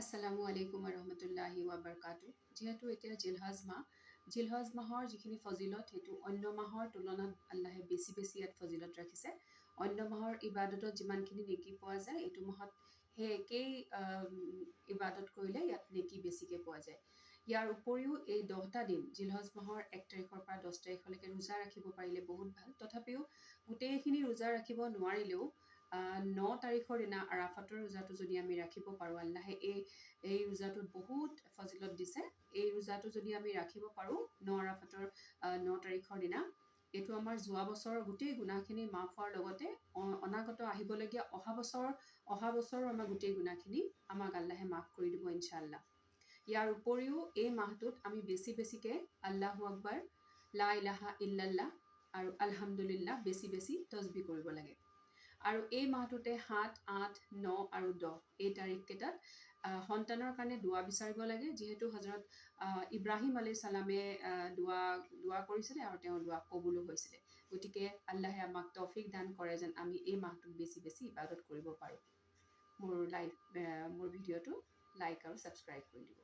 আসসালামু আলাইকুম ৰহমতুল্লাহি ওয়াবাৰকাতু। যিহেতু এতিয়া জিলহজ মাহৰ যিখিনি ফজিলত সেইটো অন্য মাহৰ তুলনাত আল্লাহে বেছি ইয়াত ফজিলত ৰাখিছে। অন্য মাহৰ ইবাদতত যিমানখিনি নেকি পোৱা যায় এইটো মাহত সেই একেই ইবাদত কৰিলে ইয়াত নেকি বেছিকৈ পোৱা যায়। ইয়াৰ উপৰিও এই 10টা দিন জিলহজ মাহৰ 1 তাৰিখৰ পৰা 10 তাৰিখলৈকে ৰোজা ৰাখিব পাৰিলে বহুত ভাল। তথাপিও গোটেইখিনি ৰোজা ৰাখিব নোৱাৰিলেও 9 তাৰিখৰ দিনা আৰাফাতৰ ৰোজাটো যদি আমি ৰাখিব পাৰোঁ, আল্লাহে এই ৰোজাটোত বহুত ফজিলত দিছে। এই ৰোজাটো যদি আমি ৰাখিব পাৰোঁ 9 আৰাফাতৰ 9 তাৰিখৰ দিনা, এইটো আমাৰ যোৱা বছৰৰ গোটেই গুনাহখিনি মাফ হোৱাৰ লগতে অনাগত আহিবলগীয়া অহা বছৰৰ আমাৰ গোটেই গুনাহখিনি আমাক আল্লাহে মাফ কৰি দিব ইনশাআল্লাহ। ইয়াৰ উপৰিও এই মাহটোত আমি বেছিকৈ আল্লাহু আকবাৰ, লা ইলাহা ইল্লাল্লাহ আৰু আলহামদুলিল্লাহ বেছি তসবিহ কৰিব লাগে। আৰু এই মাহটোতে 7, 8, 9 আৰু 10 এই তাৰিখকেইটাত সন্তানৰ কাৰণে দোৱা বিচাৰিব লাগে। যিহেতু হজৰত ইব্ৰাহিম আলাইহিছ সালামে দোৱা কৰিছিলে আৰু তেওঁৰ দোৱা কবুলো হৈছিলে। গতিকে আল্লাহে আমাক তৌফিক দান কৰে যেন আমি এই মাহটোত বেছি ইবাদত কৰিব পাৰোঁ। মোৰ ভিডিঅ'টো লাইক আৰু ছাবস্ক্ৰাইব কৰি দিব।